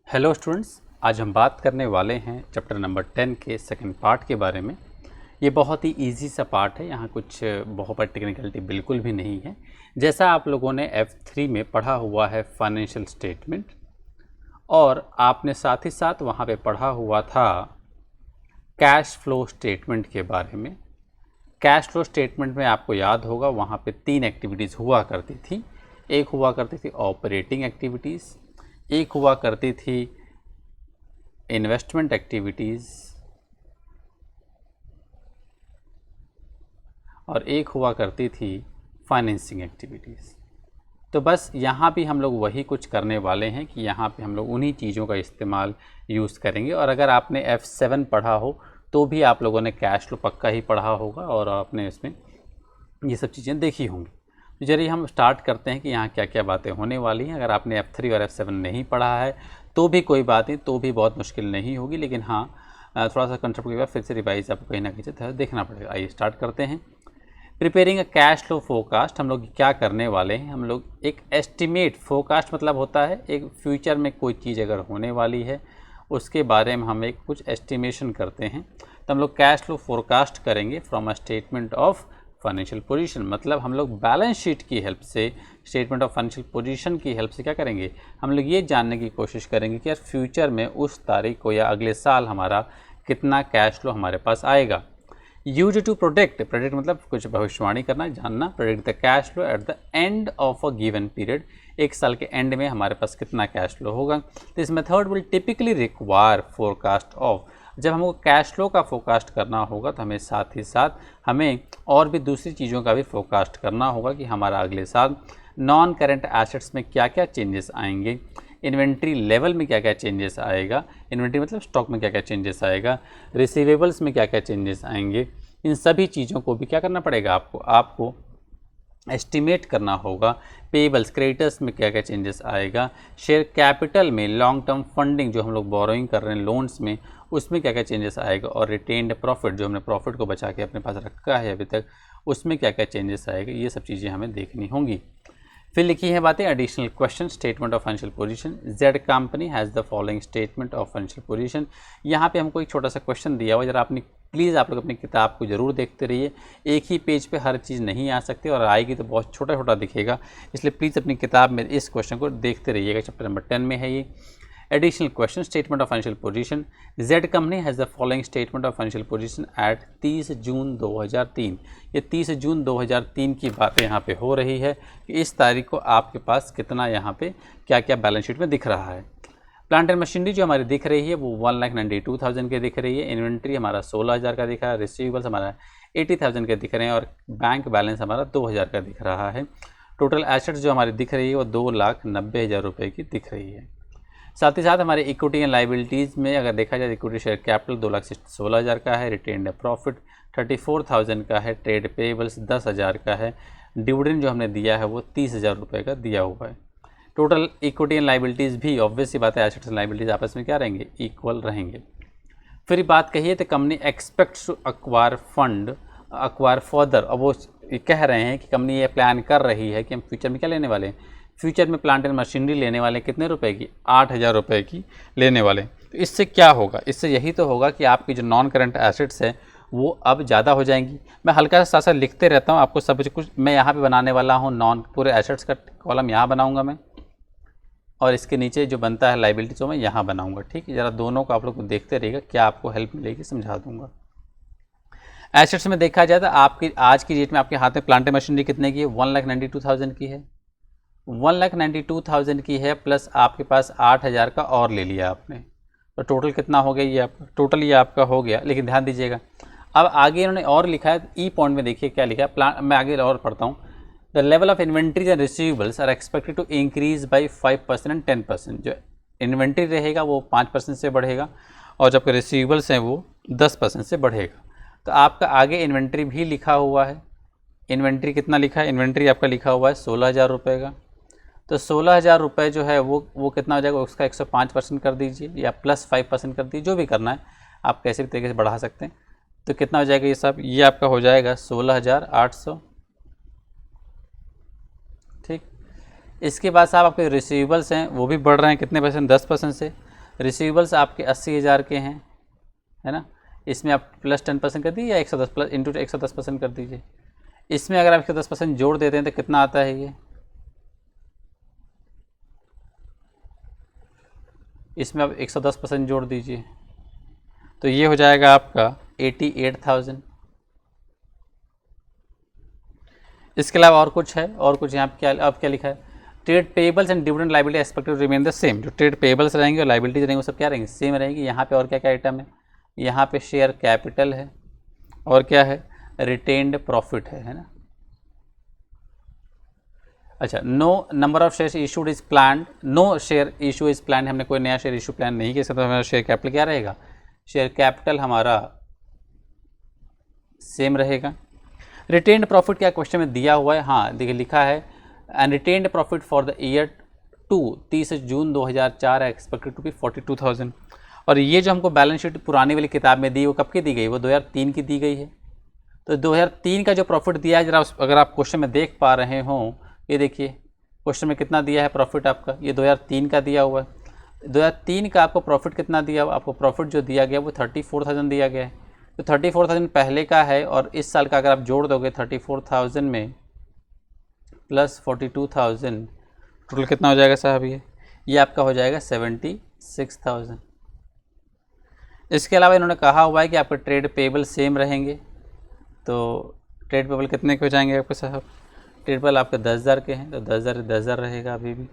Hello students, आज हम बात करने वाले हैं चैप्टर नंबर 10 के सेकंड पार्ट के बारे में। ये बहुत ही इजी सा पार्ट है, यहाँ कुछ बहुत बड़ी टेक्निकलिटी बिल्कुल भी नहीं है। जैसा आप लोगों ने F3 में पढ़ा हुआ है फाइनेंशियल स्टेटमेंट, और आपने साथ ही साथ वहाँ पे पढ़ा हुआ था कैश फ्लो स्टेटमेंट के बारे में। कैश फ्लो स्टेटमेंट में आपको याद होगा वहाँ पे 3 एक्टिविटीज़ हुआ करती थी। एक हुआ करती थी ऑपरेटिंग एक्टिविटीज़, एक हुआ करती थी इन्वेस्टमेंट एक्टिविटीज़, और एक हुआ करती थी फाइनेंसिंग एक्टिविटीज़। तो बस यहाँ भी हम लोग वही कुछ करने वाले हैं कि यहाँ पे हम लोग उन्हीं चीज़ों का इस्तेमाल यूज़ करेंगे। और अगर आपने F7 पढ़ा हो तो भी आप लोगों ने कैश फ्लो पक्का ही पढ़ा होगा और आपने इसमें ये सब चीज़ें देखी होंगी। तो चलिए हम स्टार्ट करते हैं कि यहाँ क्या क्या बातें होने वाली हैं। अगर आपने F3 और F7 नहीं पढ़ा है तो भी कोई बात नहीं, तो भी बहुत मुश्किल नहीं होगी, लेकिन हाँ थोड़ा सा कंसेप्ट के बाद फिर से रिवाइज आपको कहीं ना कहीं से देखना पड़ेगा। आइए स्टार्ट करते हैं। Preparing a cash flow forecast. हम लोग क्या करने वाले हैं, हम लोग एक एस्टिमेट, फोरकास्ट मतलब होता है एक फ्यूचर में कोई चीज़ अगर होने वाली है उसके बारे में हम एक कुछ एस्टिमेशन करते हैं। तो हम लोग कैश फ्लो फोरकास्ट करेंगे from a statement of financial position. मतलब हम लोग बैलेंस शीट की हेल्प से, स्टेटमेंट ऑफ फाइनेंशियल पोजीशन की हेल्प से क्या करेंगे, हम लोग ये जानने की कोशिश करेंगे कि यार फ्यूचर में उस तारीख को या अगले साल हमारा कितना कैश फ्लो हमारे पास आएगा। यूज टू प्रोडिक्ट, प्रोडिक्ट मतलब कुछ भविष्यवाणी करना, जानना। Predict the cash flow at the end of a given period, एक साल के एंड में हमारे पास कितना कैश फ्लो होगा। This method will typically require forecast of. जब हमको कैश फ्लो का फोरकास्ट करना होगा तो हमें साथ ही साथ हमें और भी दूसरी चीज़ों का भी फोरकास्ट करना होगा कि हमारा अगले साल नॉन करेंट एसेट्स में क्या क्या चेंजेस आएंगे, इन्वेंट्री लेवल में क्या क्या चेंजेस आएगा, इन्वेंट्री मतलब स्टॉक में क्या क्या चेंजेस आएगा, रिसीवेबल्स में क्या क्या चेंजेस आएंगे। इन सभी चीज़ों को भी क्या करना पड़ेगा, आपको एस्टिमेट करना होगा। पेबल्स, क्रेडिटर्स में क्या क्या चेंजेस आएगा, शेयर कैपिटल में, लॉन्ग टर्म फंडिंग जो हम लोग बोरोइंग कर रहे हैं लोन्स में, उसमें क्या क्या चेंजेस आएगा, और रिटेन्ड प्रॉफिट जो हमने प्रॉफिट को बचा के अपने पास रखा है अभी तक, उसमें क्या क्या चेंजेस आएगा। ये सब चीज़ें हमें देखनी होंगी। फिर लिखी है बातें additional question, statement of financial position. Z company has the following statement of financial position. यहाँ पे हमको एक छोटा सा क्वेश्चन दिया हुआ, जरा आपने प्लीज़ आप लोग अपनी किताब को जरूर देखते रहिए। एक ही पेज पे हर चीज़ नहीं आ सकती और आएगी तो बहुत छोटा छोटा दिखेगा, इसलिए प्लीज़ अपनी किताब में इस क्वेश्चन को देखते रहिएगा। चैप्टर नंबर 10 में है ये। Additional question, statement of financial position. Z company has the following statement of financial position at 30 June 2003। ये 30 जून 2003 की बातें यहाँ पे हो रही है कि इस तारीख को आपके पास कितना यहाँ पे क्या क्या बैलेंस शीट में दिख रहा है। प्लांट एंड मशीनरी जो हमारी दिख रही है वो 1,92,000 के दिख रही है। इन्वेंट्री हमारा 16,000 का दिख रहा है। रिसीवेबल्स हमारा 80,000 के दिख रहे हैं और बैंक बैलेंस हमारा 2,000 का दिख रहा है। टोटल एसेट्स जो हमारी दिख रही है वो 2,90,000 रुपये की दिख रही है। साथ ही साथ हमारे इक्विटी एंड लाइबिलिटीज़ में अगर देखा जाए, इक्विटी शेयर कैपिटल 2,16,000 का है। रिटेन्ड प्रॉफिट 34,000 का है। ट्रेड पेबल्स 10,000 का है। डिविडेंड जो हमने दिया है वो 30,000 रुपये का दिया हुआ है। टोटल इक्विटी एंड लाइबिलिटीज़ भी ऑब्वियस सी बात है, एसेट्स एंड लाइबिलिटीज़ आपस में क्या रहेंगे, इक्वल रहेंगे। फिर बात कहिए तो company expects to acquire further. अब वो कह रहे हैं कि कंपनी ये प्लान कर रही है कि हम फ्यूचर में क्या लेने वाले हैं, फ्यूचर में प्लांट एंड मशीनरी लेने वाले कितने रुपए की, 8,000 रुपये की लेने वाले। तो इससे क्या होगा, इससे यही तो होगा कि आपकी जो नॉन करंट एसेट्स है वो अब ज़्यादा हो जाएंगी। मैं हल्का सा साथ लिखते रहता हूँ, आपको सब कुछ मैं यहाँ पे बनाने वाला हूँ। नॉन पूरे एसेट्स का कॉलम यहाँ बनाऊँगा मैं, और इसके नीचे जो बनता है लाइबिलिटी जो मैं यहाँ बनाऊँगा। ठीक है, ज़रा दोनों को आप लोग देखते रहिएगा, क्या आपको हेल्प मिलेगी समझा दूँगा। एसेट्स में देखा जाए तो आपकी आज की डेट में आपके हाथ में प्लांट एंड मशीनरी कितने की है, 1,92,000 की है। 1,92,000 की है, प्लस आपके पास 8,000 का और ले लिया आपने, तो टोटल कितना हो गया ये आपका, टोटल ये आपका हो गया। लेकिन ध्यान दीजिएगा, अब आगे इन्होंने और लिखा है, ई पॉइंट में देखिए क्या लिखा है। प्लान मैं आगे और पढ़ता हूँ। The level of inventories and receivables are expected to increase by 5% and 10%। जो इन्वेंट्री रहेगा वो 5% से बढ़ेगा और जबकि रिसीवेबल्स हैं वो 10% से बढ़ेगा। तो आपका आगे इन्वेंट्री भी लिखा हुआ है। इन्वेंट्री कितना लिखा है, इन्वेंट्री आपका लिखा हुआ है 16,000 रुपये का। तो 16,000 रुपये जो है वो कितना हो जाएगा, उसका 105% कर दीजिए या प्लस 5% कर दीजिए, जो भी करना है आप कैसे भी तरीके से बढ़ा सकते हैं। तो कितना हो जाएगा ये सब, ये आपका हो जाएगा 16,800। ठीक, इसके बाद साहब आपके रिसीवेबल्स हैं वो भी बढ़ रहे हैं, कितने परसेंट, 10% से। रिसीवेबल्स आपके 80,000 के हैं, है ना। इसमें आप प्लस 10% कर दीजिए या 110 प्लस इंटू 110% कर दीजिए। इसमें अगर आप 110% जोड़ देते हैं तो कितना आता है ये, इसमें आप 110% जोड़ दीजिए तो ये हो जाएगा आपका 88,000। इसके अलावा और कुछ है, और कुछ यहाँ पे क्या अब क्या लिखा है, trade payables and dividend liability expected remain the same. जो ट्रेड पेबल्स रहेंगे और लाइबिलिटीज रहेंगे वो सब क्या रहेंगे, सेम रहेंगी। यहाँ पे और क्या क्या आइटम है, यहाँ पे शेयर कैपिटल है और क्या है, रिटेन्ड प्रॉफिट है ना। अच्छा, no number of share issued is plan, no share issue is plan, हमने कोई नया शेयर इशू प्लान नहीं किया, तो हमारा शेयर कैपिटल क्या रहेगा, शेयर कैपिटल हमारा सेम रहेगा। रिटेन्ड प्रॉफिट क्या क्वेश्चन में दिया हुआ है, हाँ देखिए लिखा है and retained profit for the year 30 June 2004 expected to be 42,000। और ये जो हमको बैलेंस शीट पुरानी वाली किताब में दी वो कब की दी गई, वो 2003 की दी गई है। तो 2003 का जो प्रॉफिट दिया है, जरा अगर आप क्वेश्चन में देख पा रहे हों, ये देखिए क्वेश्चन में कितना दिया है प्रॉफिट आपका, ये 2003 का दिया हुआ है। 2003 का आपको प्रॉफिट कितना दिया हुआ, आपको प्रॉफिट जो दिया गया वो 34,000 दिया गया है। तो 34,000 पहले का है और इस साल का अगर आप जोड़ दोगे 34,000 में प्लस 42,000 टोटल कितना हो जाएगा साहब, ये आपका हो जाएगा 76,000। इसके अलावा इन्होंने कहा हुआ है कि आपके ट्रेड पेबल सेम रहेंगे, तो ट्रेड पेबल कितने के हो जाएंगे आपके साहब, ट्रेड पेबल आपके 10,000 के हैं तो 10,000 रहेगा अभी भी।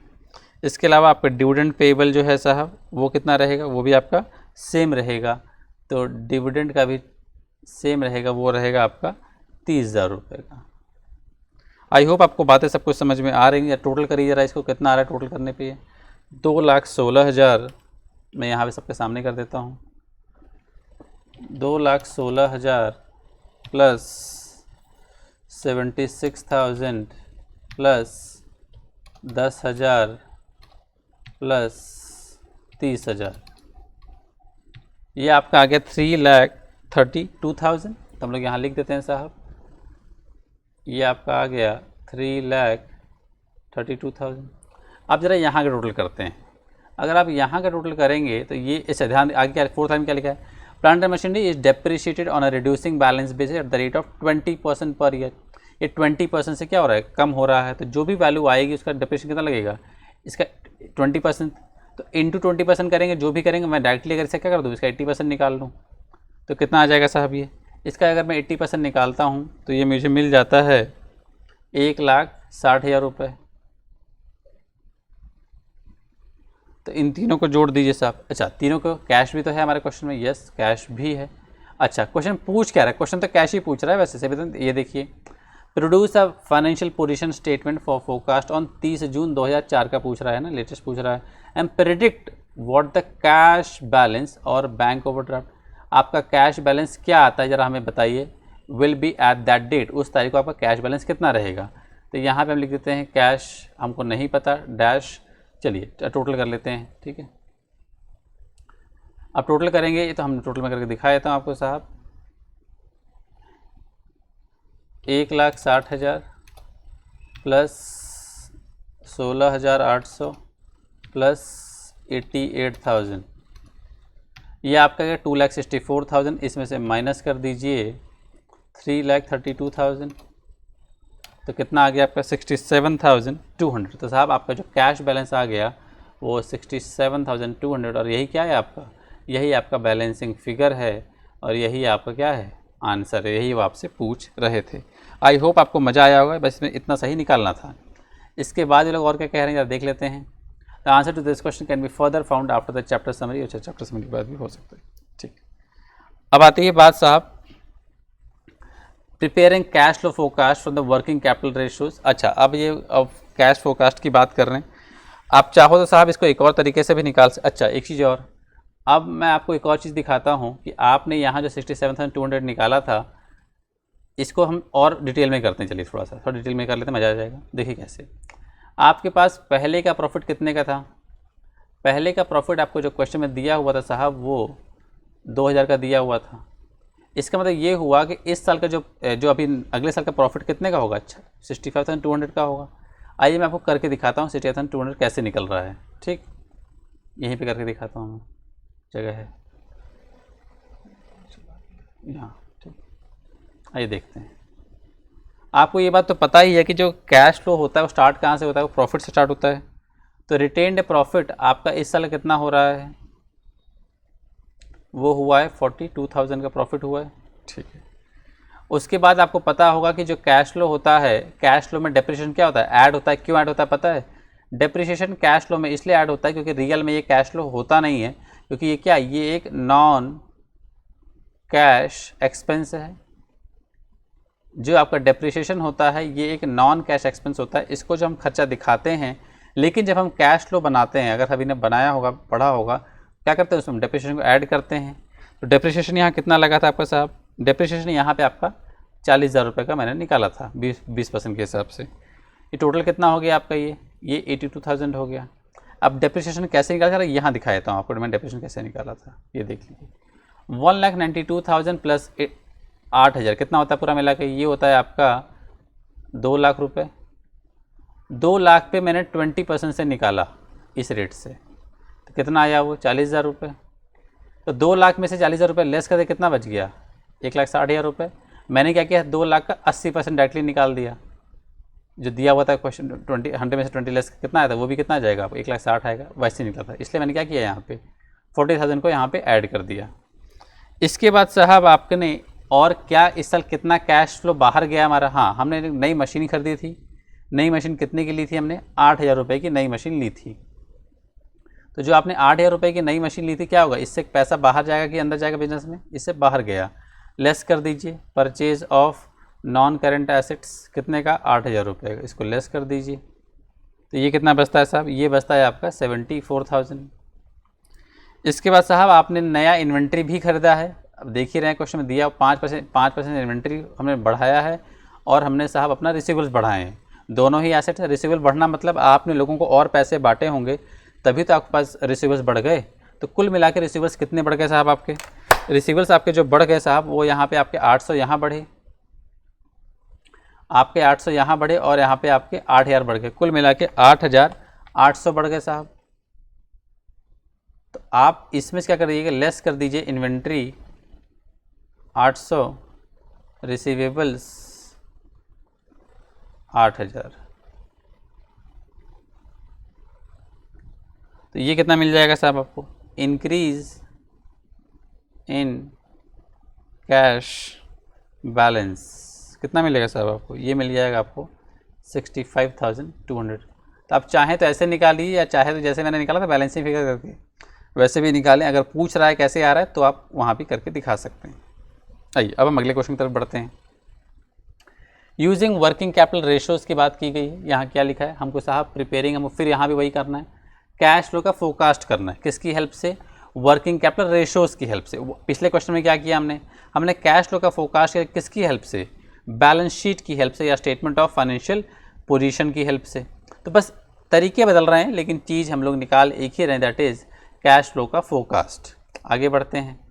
इसके अलावा आपका डिविडेंड पेबल जो है साहब वो कितना रहेगा, वो भी आपका सेम रहेगा, तो डिविडेंड का भी सेम रहेगा, वो रहेगा आपका 30,000 रुपये का। आई होप आपको बातें सब कुछ समझ में आ रही हैं। या टोटल करिए जरा इसको, कितना आ रहा है टोटल करने पे, 2,16,000 मैं यहाँ पे सबके सामने कर देता हूँ। 2,16,000 प्लस 76,000 प्लस 10,000 प्लस 30,000, ये आपका आ गया 3,32,000। तो हम लोग यहाँ लिख देते हैं साहब, ये आपका आ गया 3,32,000। आप ज़रा यहाँ का टोटल करते हैं, अगर आप यहाँ का टोटल करेंगे तो ये इस ध्यान आगे क्या 4th में क्या लिखा है, plant and machinery is depreciated on a reducing balance basis at the rate of 20% per year. ये 20% से क्या हो रहा है, कम हो रहा है, तो जो भी वैल्यू आएगी उसका डेप्रिशिएशन कितना लगेगा, इसका 20%, तो इंटू 20% करेंगे, जो भी करेंगे। मैं डायरेक्टली अगर इसे क्या कर दूँ, इसका 80% निकाल लूँ तो कितना आ जाएगा साहब, ये इसका अगर मैं 80% निकालता हूँ तो ये मुझे मिल जाता है 1,60,000 रुपये। तो इन तीनों को जोड़ दीजिए साहब। अच्छा, तीनों को कैश भी तो है हमारे क्वेश्चन में, यस कैश भी है। अच्छा, क्वेश्चन पूछ क्या रहा है, क्वेश्चन तो कैश ही पूछ रहा है वैसे से भी। ये देखिए, produce a financial position statement for forecast on 30 June 2004 का पूछ रहा है ना, लेटेस्ट पूछ रहा है। And predict what the cash balance और बैंक ओवरड्राफ्ट, आपका कैश बैलेंस क्या आता है ज़रा हमें बताइए, will be at that date, उस तारीख को आपका कैश बैलेंस कितना रहेगा। तो यहाँ पे हम लिख देते हैं कैश हमको नहीं पता डैश, चलिए टोटल कर लेते हैं, ठीक है। अब टोटल करेंगे, ये तो हम टोटल में करके दिखा देता हूँ आपको साहब। 1,60,000 प्लस 16,800 प्लस 88,000, ये आपका क्या 2,64,000, इसमें से माइनस कर दीजिए 3,32,000, तो कितना आ गया आपका 67,200। तो साहब आपका जो कैश बैलेंस आ गया वो 67,200, और यही क्या है आपका, यही आपका बैलेंसिंग फिगर है और यही आपका क्या है आंसर है, यही वो आपसे पूछ रहे थे। आई होप आपको मज़ा आया होगा, बस इसमें इतना सही निकालना था। इसके बाद ये लोग और क्या कह रहे हैं देख लेते हैं। The answer to this question can be further found after the chapter summary. अच्छा, चैप्टर समरी के बाद भी हो सकता है, ठीक। अब आती है बात साहब, preparing cash flow forecast from the working capital ratios. अच्छा, अब ये कैश फोरकास्ट की बात कर रहे हैं। आप चाहो तो साहब इसको एक और तरीके से भी निकाल सकते। अच्छा, एक चीज़ और, अब मैं आपको एक और चीज़ दिखाता हूँ कि आपने यहाँ जो 67,200 निकाला था, इसको हम और डिटेल में करते हैं। चलिए थोड़ा डिटेल में कर लेते हैं, मज़ा आ जाएगा। देखिए कैसे, आपके पास पहले का प्रॉफिट कितने का था, पहले का प्रॉफिट आपको जो क्वेश्चन में दिया हुआ था साहब वो 2,000 का दिया हुआ था। इसका मतलब ये हुआ कि इस साल का जो अभी अगले साल का प्रॉफिट कितने का होगा, अच्छा 65,200 का होगा। आइए मैं आपको करके दिखाता हूँ 67,200 कैसे निकल रहा है, ठीक, यहीं पे करके दिखाता हूँ मैं। जगह है यहाँ, ठीक। आइए देखते हैं। आपको ये बात तो पता ही है कि जो कैश फ्लो होता है वो स्टार्ट कहाँ से होता है, वो प्रॉफिट से स्टार्ट होता है। तो रिटेन्ड प्रॉफिट आपका इस साल कितना हो रहा है, वो हुआ है 42,000 का प्रॉफिट हुआ है, ठीक है। उसके बाद आपको पता होगा कि जो कैश फ्लो होता है, कैश फ्लो में डेप्रिसिएशन क्या होता है, ऐड होता है। क्यों ऐड होता है पता है? डेप्रिसिएशन कैश फ्लो में इसलिए ऐड होता है क्योंकि रियल में ये कैश फ्लो होता नहीं है, क्योंकि ये क्या, ये एक नॉन कैश एक्सपेंस है। जो आपका डेप्रिसिएशन होता है ये एक नॉन कैश एक्सपेंस होता है, इसको जो हम खर्चा दिखाते हैं, लेकिन जब हम कैश फ्लो बनाते हैं, अगर सभी ने बनाया होगा, पढ़ा होगा, क्या करते हैं उसमें डेप्रिसिएशन को ऐड करते हैं। तो डेप्रिसिएशन यहाँ कितना लगा था आपका साहब, डेप्रिसिएशन यहाँ पे आपका 40,000 रुपये का मैंने निकाला था 20% के हिसाब से। ये टोटल कितना हो गया आपका, ये 82,000 हो गया। अब डेप्रिसिएशन कैसे निकाला था, यहाँ दिखा देता हूँ आपको मैंने डेप्रिसिएशन कैसे निकाला था। ये देख लीजिए, 1,92,000 प्लस 8,000 कितना होता है पूरा मिला के, ये होता है आपका 2 लाख रुपये। 2 लाख पे मैंने 20% से निकाला इस रेट से, तो कितना आया वो 40,000 रुपये। तो 2 लाख में से 40,000 रुपये लेस करके कितना बच गया, 1,60,000 रुपये। मैंने क्या किया, 2 लाख का 80% डायरेक्टली निकाल दिया। जो दिया हुआ था क्वेश्चन 100 में से 20 लेस कितना आया था, वो भी कितना आ जाएगा, 1,60,000 आएगा, वैसे निकला था। इसलिए मैंने क्या किया, यहाँ पे 40,000 को यहाँ पे ऐड कर दिया। इसके बाद साहब आपने और क्या इस साल कितना कैश फ्लो बाहर गया हमारा, हाँ हमने नई मशीन खरीदी थी। नई मशीन कितने की ली थी हमने, 8,000 रुपये की नई मशीन ली थी। तो जो आपने 8,000 रुपये की नई मशीन ली थी, क्या होगा, इससे पैसा बाहर जाएगा कि अंदर जाएगा बिजनेस में, इससे बाहर गया। लेस कर दीजिए purchase of non current assets, कितने का, 8,000 रुपये का, इसको लेस कर दीजिए। तो ये कितना बचता है साहब, ये बचता है आपका 74,000। इसके बाद साहब आपने नया इन्वेंट्री भी खरीदा है। अब देख ही रहे हैं क्वेश्चन में दिया 5% इन्वेंट्री हमने बढ़ाया है, और हमने साहब अपना रिसीवेबल्स बढ़ाए हैं। दोनों ही एसेट है। रिसीवेबल बढ़ना मतलब आपने लोगों को और पैसे बांटे होंगे, तभी तो आपके पास रिसीवेबल्स बढ़ गए। तो कुल मिला के रिसीवेबल्स कितने बढ़ गए साहब आपके, रिसीवेबल्स आपके जो बढ़ गए साहब, वो यहाँ पे आपके 800 यहाँ बढ़े, आपके 800 यहाँ बढ़े, और यहाँ पे आपके 8,000 बढ़ गए। कुल मिला के 8,800 बढ़ गए साहब। तो आप इसमें क्या कर दीजिएगा, लेस कर दीजिए इन्वेंट्री 800, रिसीवेबल्स 8,000। तो ये कितना मिल जाएगा साहब आपको, इंक्रीज इन कैश बैलेंस कितना मिलेगा साहब आपको, ये मिल जाएगा आपको 65,200। तो आप चाहें तो ऐसे निकालिए, या चाहे तो जैसे मैंने निकाला था बैलेंसिंग फिगर करके वैसे भी निकालें। अगर पूछ रहा है कैसे आ रहा है तो आप वहाँ भी करके दिखा सकते हैं। आइए अब हम अगले क्वेश्चन की तरफ बढ़ते हैं। यूजिंग वर्किंग कैपिटल रेशियोज़ की बात की गई है। यहाँ क्या लिखा है हमको साहब, प्रिपेयरिंग, हम फिर यहाँ भी वही करना है, कैश फ्लो का फोरकास्ट करना है। किसकी हेल्प से, वर्किंग कैपिटल रेशियोज़ की हेल्प से। पिछले क्वेश्चन में क्या किया हमने कैश फ्लो का फोरकास्ट किया किसकी हेल्प से, बैलेंस शीट की हेल्प से, या स्टेटमेंट ऑफ फाइनेंशियल पोजीशन की हेल्प से। तो बस तरीके बदल रहे हैं, लेकिन चीज़ हम लोग निकाल एक ही रहे, दैट इज़ कैश फ्लो का फोरकास्ट। आगे बढ़ते हैं।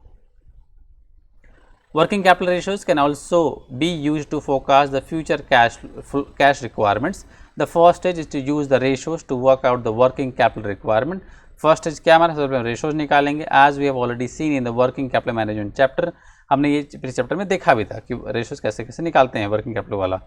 Working capital ratios can also be used to forecast the future cash requirements. The first stage is to use the ratios to work out the working capital requirement. First stage क्या हमारा, सबसे ratios निकालेंगे, as we have already seen in the working capital management chapter. हमने ये पिछले chapter में देखा भी था कि ratios कैसे कैसे निकालते हैं वर्किंग कैपिटल वाला।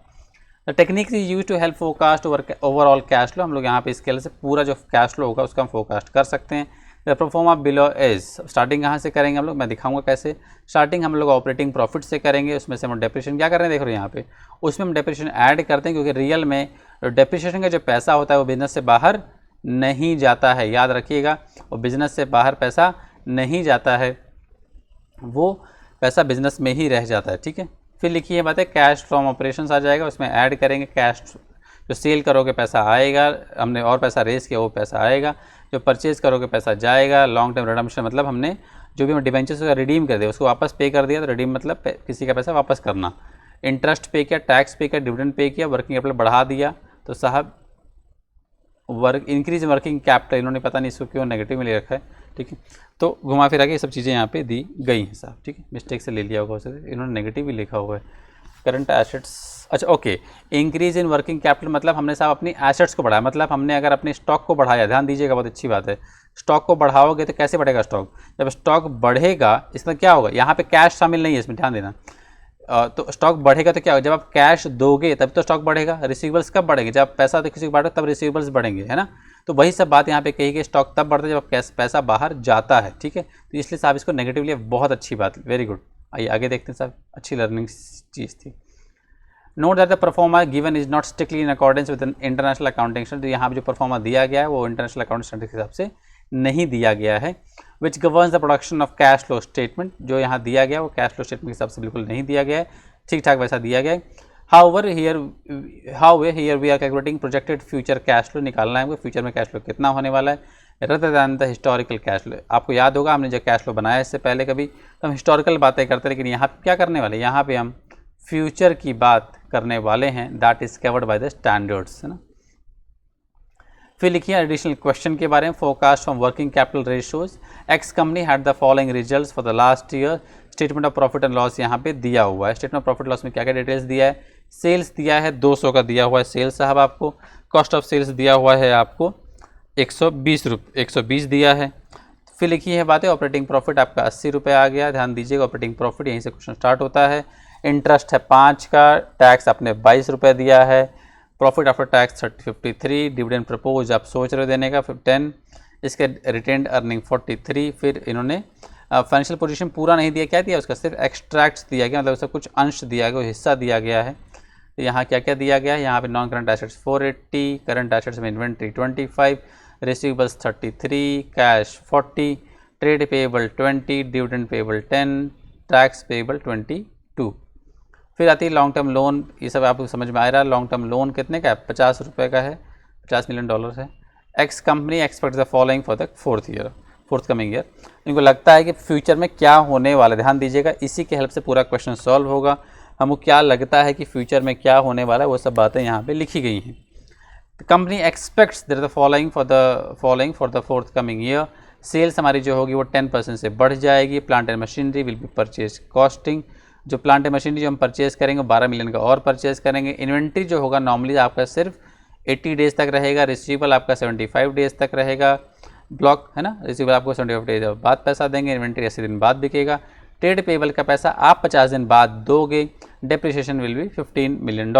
The technique is used to help forecast overall cash flow. हम लोग यहाँ पे स्केल से पूरा जो कैश फ्लो होगा उसका हम फोरकास्ट कर सकते हैं। The perform of below is, starting कहाँ से करेंगे हम लोग, मैं दिखाऊंगा कैसे। स्टार्टिंग हम लोग ऑपरेटिंग प्रॉफिट से करेंगे, उसमें से हम डेप्रिसिएशन क्या कर रहे हैं, देख रहे हो यहाँ पे, उसमें हम डेप्रिसिएशन ऐड करते हैं, क्योंकि रियल में डेप्रिसिएशन का जो पैसा होता है वो बिजनेस से बाहर नहीं जाता है, याद रखिएगा। वो बिजनेस से बाहर पैसा नहीं जाता है, वो पैसा बिजनेस में ही रह जाता है, ठीक है। फिर लिखिए बात है, कैश फ्रॉम ऑपरेशंस आ जाएगा, उसमें ऐड करेंगे कैश, जो सेल करोगे पैसा आएगा, हमने और पैसा रेस किया वो पैसा आएगा, जो परचेज़ करोगे पैसा जाएगा। लॉन्ग टर्म रिडम्पशन मतलब हमने जो भी हम डिबेंचर्स का रिडीम कर दिया उसको वापस पे कर दिया, तो रिडीम मतलब किसी का पैसा वापस करना। इंटरेस्ट पे किया, टैक्स पे किया, डिविडेंड पे किया, वर्किंग कैपिटल बढ़ा दिया, तो साहब इंक्रीज वर्किंग कैपिटल, इन्होंने पता नहीं इसको क्यों नेगेटिव में ले रखा है, ठीक है। तो घुमा फिरा के ये सब चीज़ें यहाँ पे दी गई हैं साहब, ठीक है। मिस्टेक से ले लिया होगा उसे, इन्होंने नेगेटिव ही लिखा हुआ है। करंट एसेट्स, अच्छा okay, increase in working capital मतलब हमने साहब अपनी एसेट्स को बढ़ाया, मतलब हमने अगर अपने स्टॉक को बढ़ाया, ध्यान दीजिएगा बहुत अच्छी बात है, स्टॉक को बढ़ाओगे तो कैसे बढ़ेगा स्टॉक, जब स्टॉक बढ़ेगा इसमें क्या होगा, यहाँ पे कैश शामिल नहीं है इसमें, ध्यान देना। तो स्टॉक बढ़ेगा तो क्या होगा, जब आप कैश दोगे तब तो स्टॉक बढ़ेगा। रिसीवेबल्स कब बढ़ेंगे, जब पैसा तो किसी को बांटो तब रिसीवेबल्स बढ़ेंगे, है ना। तो वही सब बात यहाँ पे कही कि स्टॉक तब बढ़ता है जब कैश पैसा बाहर जाता है, ठीक है। तो इसलिए साहब इसको नेगेटिवली, बहुत अच्छी बात, वेरी गुड। आइए आगे देखते हैं साहब, अच्छी लर्निंग चीज़ थी। Note that the pro forma given is not strictly in accordance with international accounting standard. तो यहाँ पे जो परफॉर्मा दिया गया है वो इंटरनेशनल अकाउंटिंग स्टैंडर्ड के हिसाब से नहीं दिया गया है। Which governs the production of cash flow statement, जो यहाँ दिया गया वो कैश फ्लो स्टेटमेंट के हिसाब से बिल्कुल नहीं दिया गया है, ठीक ठाक वैसा दिया गया है। However here we are calculating projected future cash flow, निकालना है हमको फ्यूचर में कैश फ्लो कितना होने वाला है, rather than the historical cash flow. आपको याद होगा हमने जो कैश फ्लो बनाया इससे पहले कभी, तो हम हिस्टोरिकल बातें करते हैं, लेकिन यहाँ पे क्या करने वाले, यहाँ पे हम फ्यूचर की बात करने वाले हैं, that is covered by the standards, है ना। फिर लिखिए एडिशनल क्वेश्चन के बारे में, forecast from working capital ratios, x company had the following results for the last year, statement of profit and loss यहाँ पे दिया हुआ है। स्टेटमेंट ऑफ प्रॉफिट लॉस में क्या क्या डिटेल्स दिया है, सेल्स दिया है 200 का दिया हुआ है सेल्स साहब आपको, कॉस्ट ऑफ सेल्स दिया हुआ है आपको 120 दिया है। फिर लिखी है बातें, ऑपरेटिंग प्रॉफिट आपका 80 रुपये आ गया, ध्यान दीजिएगा ऑपरेटिंग प्रॉफिट यहीं से क्वेश्चन स्टार्ट होता है। इंटरेस्ट है 5 का, टैक्स आपने 22 रुपये दिया है, profit after tax 53, dividend propose आप सोच रहे हो देने का 10, इसके रिटेन्ड अर्निंग 43। फिर इन्होंने फाइनेंशियल पोजीशन पूरा नहीं दिया, क्या दिया उसका, सिर्फ एक्सट्रैक्ट्स दिया गया, मतलब उसका कुछ अंश दिया गया, हिस्सा दिया गया है। तो यहाँ क्या क्या दिया गया है, यहाँ पे non current assets 480, current assets में inventory 25, receivables 33, cash 40, trade payable 20, dividend payable 10, tax payable 22। फिर आती है लॉन्ग टर्म लोन, ये सब आपको समझ में आ रहा है। लॉन्ग टर्म लोन कितने का है, 50 रुपये का है, $50 मिलियन है। X company expect the following for the forthcoming year. इनको लगता है कि फ्यूचर में क्या होने वाला है, ध्यान दीजिएगा, इसी के हेल्प से पूरा क्वेश्चन सॉल्व होगा। हमको क्या लगता है कि फ्यूचर में क्या होने वाला है, वो सब बातें यहाँ पे लिखी गई हैं। Company expects there the following for the forthcoming year. Sales हमारी जो होगी वो 10% से बढ़ जाएगी। Plant and machinery will be purchase costing, जो प्लांट एंड मशीनरी जो हम परचेज करेंगे 12 मिलियन का और परचेज करेंगे। इन्वेंट्री जो होगा नॉर्मली आपका सिर्फ 80 डेज तक रहेगा, रिसीवेबल आपका 75 डेज तक रहेगा, ब्लॉक है ना, रिसीवेबल आपको 75 डेज बाद पैसा देंगे, इन्वेंट्री 80 दिन बाद बिकेगा। ट्रेड पेबल का पैसा आप 50 दिन बाद दोगे। Depreciation will be $15 million.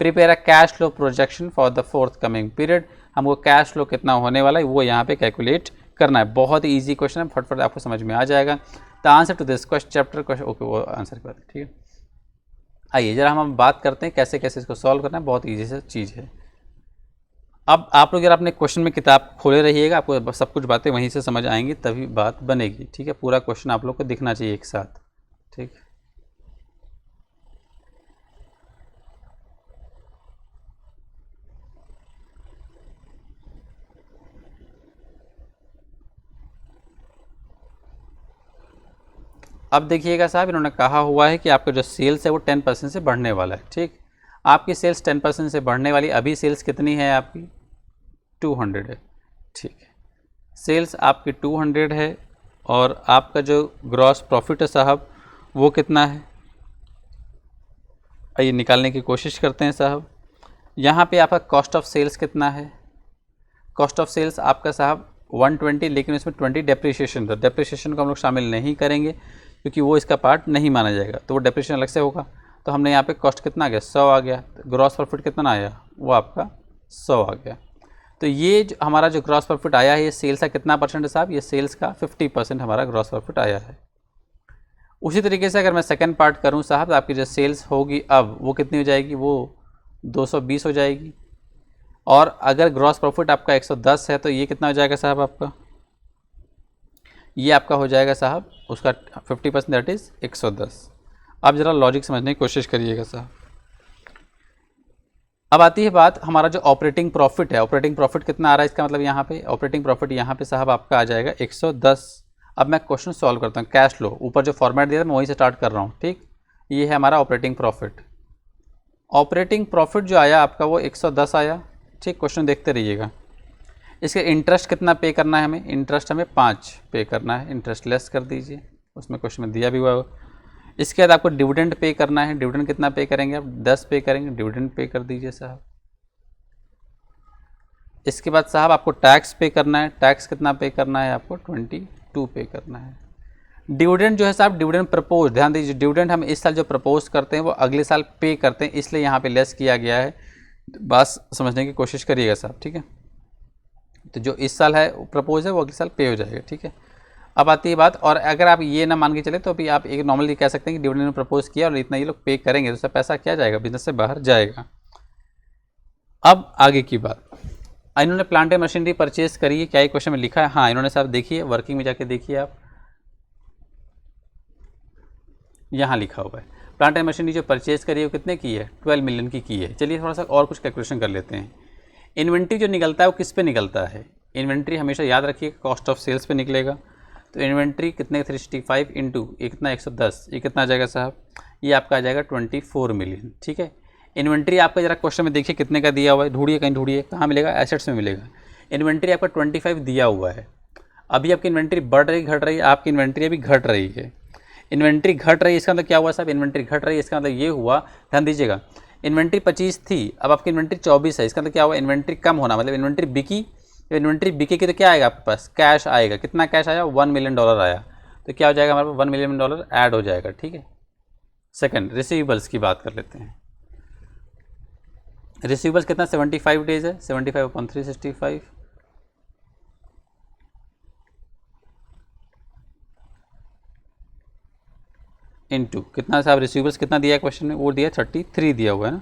Prepare a cash flow projection for the fourth coming period, हमको कैश फ्लो कितना होने वाला है वो यहाँ पे कैलकुलेट करना है। बहुत ही ईजी क्वेश्चन है, फटफट आपको समझ में आ जाएगा। The answer to this question chapter question, okay वो आंसर की बात है, ठीक है। आइए जरा हम बात करते हैं कैसे कैसे इसको सॉल्व करना है, बहुत ईजी से चीज़ है। अब आप लोग अगर अपने क्वेश्चन में किताब खोले रहिएगा, आपको सब कुछ बातें वहीं से समझ आएंगी, तभी बात बनेगी, ठीक है। पूरा क्वेश्चन आप लोग को दिखना चाहिए एक साथ, ठीक। अब देखिएगा साहब, इन्होंने कहा हुआ है कि आपका जो सेल्स है वो 10% से बढ़ने वाला है, ठीक। आपकी सेल्स 10% से बढ़ने वाली, अभी सेल्स कितनी है आपकी 200 है, ठीक है। सेल्स आपकी 200 है और आपका जो ग्रॉस प्रॉफिट है साहब वो कितना है, आइए निकालने की कोशिश करते हैं साहब। यहाँ पे आपका कॉस्ट ऑफ सेल्स कितना है, कॉस्ट ऑफ सेल्स आपका साहब 120, लेकिन इसमें 20 डेप्रिसिएशन, तो डेप्रिसिएशन को हम लोग शामिल नहीं करेंगे क्योंकि वो इसका पार्ट नहीं माना जाएगा, तो वो डेप्रिसिएशन अलग से होगा। तो हमने यहाँ पे कॉस्ट कितना आ गया 100 आ गया, ग्रॉस प्रॉफिट कितना आया वो आपका 100 आ गया। तो ये जो हमारा जो ग्रॉस प्रॉफिट आया है ये सेल्स का कितना परसेंट है साहब, ये सेल्स का 50% हमारा ग्रॉस प्रॉफिट आया है। उसी तरीके से अगर मैं सेकंड पार्ट करूँ साहब, तो आपकी जो सेल्स होगी अब वो कितनी हो जाएगी, वो 220 हो जाएगी। और अगर ग्रॉस प्रॉफिट आपका 110 है तो ये कितना हो जाएगा साहब आपका, ये आपका हो जाएगा साहब उसका 50% दैट इज़ 110। आप ज़रा लॉजिक समझने की कोशिश करिएगा साहब। अब आती है बात हमारा जो ऑपरेटिंग प्रॉफिट है, ऑपरेटिंग प्रॉफिट कितना आ रहा है, इसका मतलब यहाँ पे ऑपरेटिंग प्रॉफिट यहाँ पे साहब आपका आ जाएगा 110। अब मैं क्वेश्चन सॉल्व करता हूँ, कैश फ्लो ऊपर जो फॉर्मेट दिया था मैं वहीं से स्टार्ट कर रहा हूँ, ठीक। ये है हमारा ऑपरेटिंग प्रॉफिट। ऑपरेटिंग प्रॉफिट जो आया आपका वो 110 आया, ठीक। क्वेश्चन देखते रहिएगा। इसके इंटरेस्ट कितना पे करना है हमें, इंटरेस्ट हमें 5 पे करना है, इंटरेस्ट लेस कर दीजिए, उसमें क्वेश्चन में दिया भी हुआ है। इसके बाद आपको डिविडेंड पे करना है। डिविडेंड कितना पे करेंगे आप? 10 पे करेंगे। डिविडेंड पे कर दीजिए साहब। इसके बाद साहब आपको टैक्स पे करना है। टैक्स कितना पे करना है आपको? 22 पे करना है। डिविडेंड जो है साहब, डिविडेंड प्रपोज, ध्यान दीजिए, डिविडेंड हम इस साल जो प्रपोज करते हैं वो अगले साल पे करते हैं, इसलिए यहाँ पे लेस किया गया है। बात समझने की कोशिश करिएगा साहब, ठीक है। तो जो इस साल है प्रपोज है वो अगले साल पे हो जाएगा, ठीक है। अब आती है बात, और अगर आप ये ना मान के चले तो अभी आप एक नॉर्मली कह सकते हैं कि डिविडेंड में प्रपोज किया और इतना ये लोग पे करेंगे, तो उसका पैसा क्या जाएगा? बिजनेस से बाहर जाएगा। अब आगे की बात, इन्होंने प्लांट एंड मशीनरी परचेज करी है, क्या ये क्वेश्चन में लिखा है? हाँ, इन्होंने साहब देखिए वर्किंग में जाके देखिए आप, यहाँ लिखा हुआ है प्लांट एंड मशीनरी जो परचेज करी है वो कितने की है? 12 मिलियन की है। चलिए थोड़ा सा और कुछ कैलकुलेशन कर लेते हैं। इन्वेंट्री जो निकलता है वो किस पे निकलता है? इन्वेंट्री हमेशा याद रखिए कॉस्ट ऑफ सेल्स पे निकलेगा। तो इन्वेंट्री कितने? 365 इंटू ये कितना? 110, ये कितना आ जाएगा साहब? ये आपका आ जाएगा 24 मिलियन, ठीक है। इन्वेंट्री आपका जरा क्वेश्चन में देखिए कितने का दिया हुआ है, ढूंढिए कहीं ढूंढिए, कहाँ मिलेगा? एसेट्स में मिलेगा। इन्वेंट्री आपका 25 दिया हुआ है। अभी आपकी इन्वेंट्री बढ़ रही घट रही? आपकी इन्वेंट्री अभी घट रही है। इन्वेंट्री घट रही है, इसका मतलब क्या हुआ साहब? इन्वेंट्री घट रही है, इसका मतलब ये हुआ, ध्यान दीजिएगा, इन्वेंट्री 25 थी, अब आपकी इन्वेंट्री 24 है, इसका मतलब क्या हुआ? इन्वेंट्री कम होना, मतलब इन्वेंट्री बिकी। जब इन्वेंट्री बिकेगी तो क्या आएगा आपके पास? कैश आएगा। कितना कैश आया? $1 मिलियन आया। तो क्या हो जाएगा हमारे पास? $1 मिलियन ऐड हो जाएगा, ठीक है। सेकंड, रिसीवेबल्स की बात कर लेते हैं। रिसीवेबल्स कितना? 75 डेज है। 75 अपॉन 365 इंटू कितना साहब? रिसीवेबल्स कितना दिया है क्वेश्चन में? वो दिया 33 दिया हुआ है ना।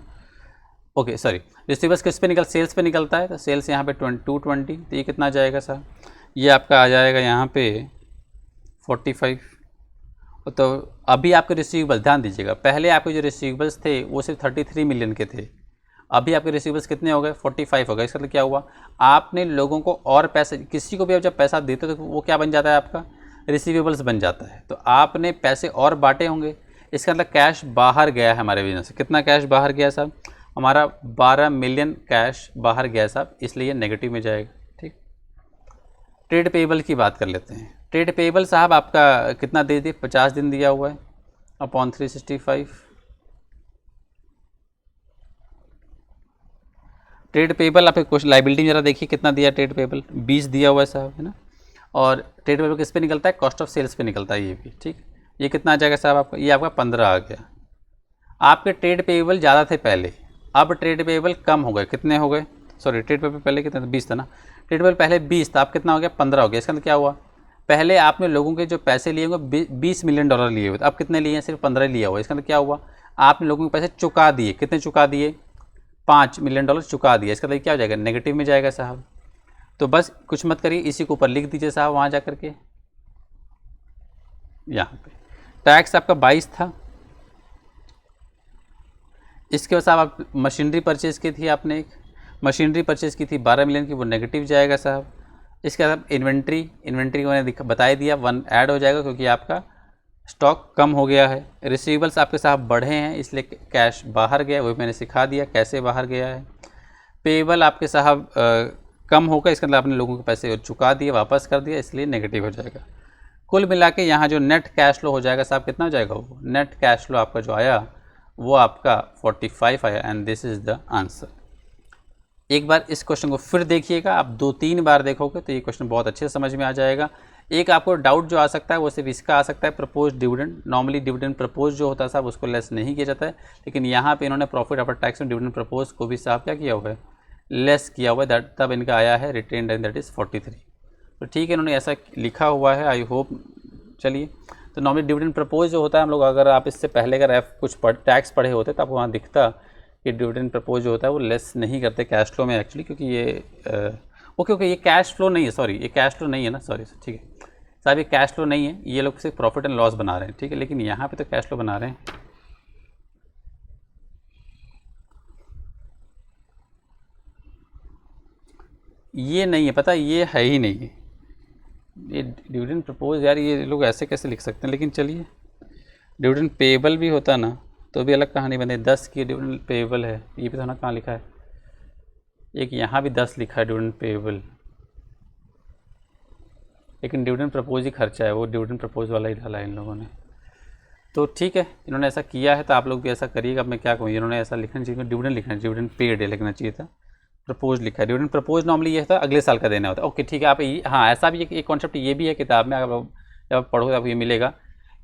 ओके सॉरी, रिसीवेबल्स किस पे निकल? सेल्स पे निकलता है, तो सेल्स यहाँ पे 220, तो ये कितना आ जाएगा साहब? ये आपका आ जाएगा यहाँ पे 45। तो अभी आपके रिसीवेबल, ध्यान दीजिएगा, पहले आपके जो रिसीवेबल्स थे वो सिर्फ 33 मिलियन के थे, अभी आपके रिसीवेबल्स कितने हो गए? 45 हो गए। इसका मतलब क्या हुआ? आपने लोगों को और पैसे, किसी को भी आप जब पैसा देते हो तो वो क्या बन जाता है आपका? रिसीवेबल्स बन जाता है। तो आपने पैसे और बांटे होंगे, इसका मतलब कैश बाहर गया है हमारे बिजनेस से। कितना कैश बाहर गया साहब? हमारा 12 मिलियन कैश बाहर गया साहब, इसलिए नेगेटिव में जाएगा, ठीक। ट्रेड पेबल की बात कर लेते हैं। ट्रेड पेबल साहब आपका कितना दे दिए? 50 दिन दिया हुआ है अपॉन 365। ट्रेड पेबल आपके क्वेश्चन लाइबिलिटी जरा देखिए कितना दिया ट्रेड पेबल? 20 दिया हुआ है साहब, है ना। और ट्रेड पेबल किस पे निकलता है? कॉस्ट ऑफ सेल्स पे निकलता है ये भी, ठीक। ये कितना आ जाएगा साहब आपका? ये आपका 15 आ गया। आपके ट्रेड पेबल ज़्यादा थे पहले, अब ट्रेड पेबल कम हो गए। कितने हो गए? सॉरी, ट्रेड पेबल पहले कितने थे? 20 था ना। ट्रेड पेबल पहले 20 था, अब कितना हो गया? 15 हो गया। इसका मतलब क्या हुआ? पहले आपने लोगों के जो पैसे लिए होंगे $20 मिलियन लिए हुए थे, अब कितने लिए हैं? सिर्फ 15 लिया हुआ। इसका मतलब क्या हुआ? आपने लोगों के पैसे चुका दिए। कितने चुका दिए? $5 मिलियन चुका दिया। इसका मतलब क्या हो जाएगा? नेगेटिव में जाएगा साहब। तो बस कुछ मत करिए, इसी के ऊपर लिख दीजिए साहब वहाँ जा करके। यहाँ पे टैक्स आपका 22 था। इसके बाद साहब आप मशीनरी परचेज़ की थी, आपने एक मशीनरी परचेज़ की थी 12 मिलियन की, वो नेगेटिव जाएगा साहब। इसके बाद इन्वेंट्री को मैंने बता दिया, 1 ऐड हो जाएगा क्योंकि आपका स्टॉक कम हो गया है। रिसीवेबल्स आपके साहब बढ़े हैं, इसलिए कैश बाहर गया, वो मैंने सिखा दिया कैसे बाहर गया है। पेबल आपके साहब कम होगा, इसका मतलब आपने लोगों के पैसे चुका दिए, वापस कर दिया, इसलिए नेगेटिव हो जाएगा। कुल मिला के यहाँ जो नेट कैश फ्लो हो जाएगा साहब, कितना हो जाएगा? वो नेट कैश फ्लो आपका जो आया वो आपका 45 आया, and this is the answer. एक बार इस क्वेश्चन को फिर देखिएगा, आप 2-3 बार देखोगे तो ये क्वेश्चन बहुत अच्छे से समझ में आ जाएगा। एक आपको डाउट जो आ सकता है वो सिर्फ इसका आ सकता है, propose dividend. Normally dividend propose जो होता है साहब उसको लेस नहीं किया जाता है, लेकिन यहाँ पे इन्होंने प्रॉफिट आफ्टर टैक्स में डिविडेंड प्रपोज को भी साहब क्या किया हुआ है? लेस किया हुआ है। दैट तब इनका आया है रिटेन्ड एंड दैट इज़ 43। तो ठीक है, इन्होंने ऐसा लिखा हुआ है, आई होप। चलिए, तो नॉर्मली डिविडेंड प्रपोज जो होता है, हम लोग अगर आप इससे पहले अगर कुछ टैक्स पढ़े होते तो आपको वहाँ दिखता कि डिविडेंड प्रपोज जो होता है वो लेस नहीं करते कैश फ्लो में एक्चुअली, क्योंकि ये ओके ये कैश फ्लो नहीं है, सॉरी ये कैश फ्लो नहीं है ना, सॉरी ठीक है साहब, ये कैश फ्लो नहीं है, ये लोग सिर्फ प्रॉफिट एंड लॉस बना रहे हैं, ठीक है, लेकिन यहाँ पे तो कैश फ्लो बना रहे हैं। ये नहीं है, पता ये है ही नहीं है ये डिविडेंड प्रपोज। यार ये लोग ऐसे कैसे लिख सकते हैं, लेकिन चलिए, डिविडेंड पेबल भी होता ना तो भी अलग कहानी बने। 10 की डिविडेंड पेबल है, ये भी तो ना कहाँ लिखा है, एक यहाँ भी 10 लिखा है डिविडेंड पेबल, लेकिन डिविडेंड प्रपोज ही खर्चा है, वो डिविडेंड प्रपोज वाला ही डाला है इन लोगों ने। तो ठीक है, इन्होंने ऐसा किया है तो आप लोग भी ऐसा करिएगा। अब मैं क्या कहूँ, इन्होंने ऐसा लिखना चाहिए, डिविडेंड लिखना चाहिए, डिविडेंड पेड लिखना चाहिए था, प्रपोज लिखा है। डिविडेंड प्रपोज नॉर्मली ये था अगले साल का देना होता है। ओके ठीक है, आप हाँ ऐसा भी एक कॉन्सेप्ट ये भी है किताब में, अगर जब आप पढ़ोगे आपको ये मिलेगा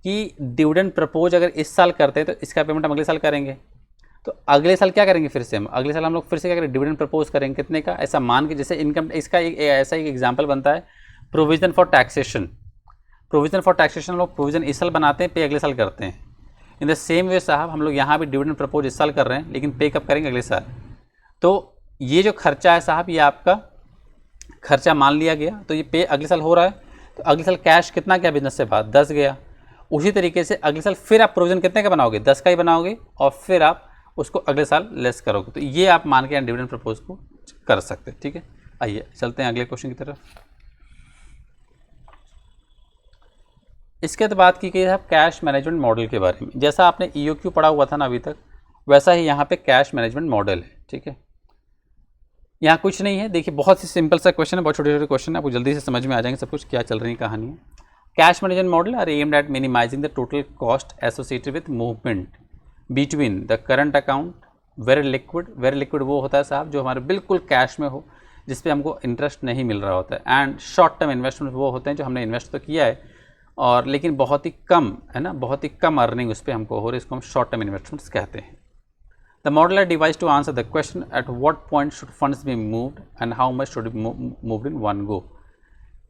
कि डिविडेंड प्रपोज अगर इस साल करते हैं तो इसका पेमेंट हम अगले साल करेंगे। तो अगले साल क्या करेंगे, फिर से हम अगले साल हम लोग फिर से क्या करेंगे, डिविडेंड प्रपोज करेंगे कितने का, ऐसा मान के जैसे इनकम, इसका एक ऐसा एक एग्जाम्पल बनता है provision for taxation. Provision for taxation हम लोग प्रोविजन इस साल बनाते हैं, पे अगले साल करते हैं। इन द सेम वे साहब हम लोग यहाँ भी डिविडेंड प्रपोज इस साल कर रहे हैं, लेकिन पे कब करेंगे, अगले साल। तो ये जो खर्चा है साहब, ये आपका खर्चा मान लिया गया, तो ये पे अगले साल हो रहा है, तो अगले साल कैश कितना गया बिजनेस से बाहर, 10 गया। उसी तरीके से अगले साल फिर आप प्रोविजन कितने का बनाओगे, 10 का ही बनाओगे, और फिर आप उसको अगले साल लेस करोगे। तो ये आप मान के डिविडेंड प्रपोज को कर सकते हैं। ठीक है, आइए चलते हैं अगले क्वेश्चन की तरफ। इसके बाद बात की गई है कैश मैनेजमेंट मॉडल के बारे में। जैसा आपने EOQ पढ़ा हुआ था ना अभी तक, वैसा ही यहाँ पे कैश मैनेजमेंट मॉडल है। ठीक है, यहाँ कुछ नहीं है, देखिए बहुत ही सिंपल सा क्वेश्चन है, बहुत छोटे छोटे क्वेश्चन है, आपको जल्दी से समझ में आ जाएंगे सब कुछ क्या चल रही कहानी है। Cash management model are aimed at minimising the total cost associated with movement between the current account very liquid. Very liquid वो होता है साहब जो हमारे बिल्कुल कैश में हो, जिस पे हमको इंटरेस्ट नहीं मिल रहा होता है। एंड शॉर्ट टर्म इन्वेस्टमेंट वो होते हैं जो हमने इन्वेस्ट तो किया है और लेकिन बहुत ही कम है ना, बहुत ही कम अर्निंग उस पर हमको हो रही है, इसको हम शॉर्ट टर्म इन्वेस्टमेंट्स कहते हैं। The model are devised to answer the question at what point should funds be moved and how much should be moved in one go।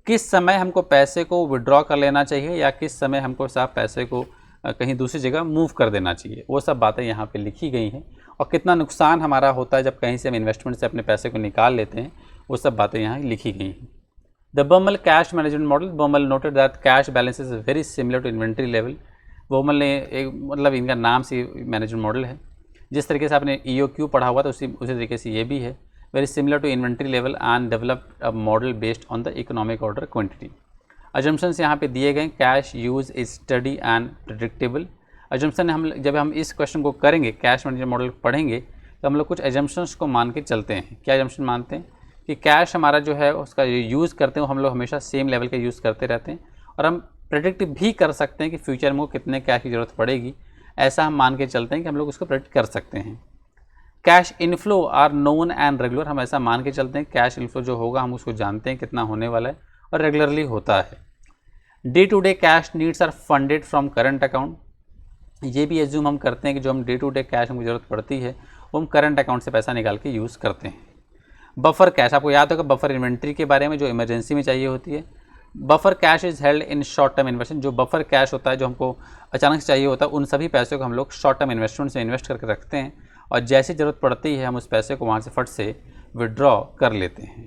किस समय हमको पैसे को विड्रॉ कर लेना चाहिए या किस समय हमको साहब पैसे को कहीं दूसरी जगह मूव कर देना चाहिए, वो सब बातें यहाँ पे लिखी गई हैं। और कितना नुकसान हमारा होता है जब कहीं से हम इन्वेस्टमेंट से अपने पैसे को निकाल लेते हैं, वो सब बातें यहाँ लिखी गई हैं। The Baumol cash management model, Baumol noted that cash balance is very similar to inventory level. Baumol ने एक मतलब इनका नाम से मैनेजमेंट मॉडल है, जिस तरीके से आपने EOQ पढ़ा हुआ था उसी तरीके से ये भी है, very similar to inventory level and develop a model based on the economic order quantity. Assumptions यहाँ पे दिए गए, cash use is steady and predictable. Assumption हम जब हम इस क्वेश्चन को करेंगे, कैश मैनेजमेंट मॉडल पढ़ेंगे, तो हम लोग कुछ एजम्पशंस को मान के चलते हैं। क्या एजम्पशन मानते हैं कि कैश हमारा जो है उसका यूज़ करते हैं हम लोग हमेशा सेम लेवल का यूज़ करते रहते हैं, और हम प्रेडिक्ट भी कर सकते हैं कि फ्यूचर में कितने कैश की ज़रूरत पड़ेगी, ऐसा हम मान के चलते हैं कि हम लोग उसको प्रेडिक्ट कर सकते हैं। Cash inflow are known and regular, हम ऐसा मान के चलते हैं कैश इनफ्लो जो होगा हम उसको जानते हैं कितना होने वाला है और रेगुलरली होता है। Day to day cash needs are funded from current account, ये भी एज्यूम हम करते हैं कि जो हम डे टू डे कैश हमको ज़रूरत पड़ती है वो हम करंट अकाउंट से पैसा निकाल के यूज़ करते हैं। बफर कैश, आपको याद होगा बफर इन्वेंट्री के बारे में जो इमरजेंसी में चाहिए होती है। Buffer cash is held in short term investment, जो बफर कैश होता है जो हमको अचानक से चाहिए होता है, उन सभी पैसों को हम लोग शॉर्ट टर्म इन्वेस्टमेंट से इन्वेस्ट करके रखते हैं और जैसी ज़रूरत पड़ती है हम उस पैसे को वहाँ से फट से विड्रॉ कर लेते हैं।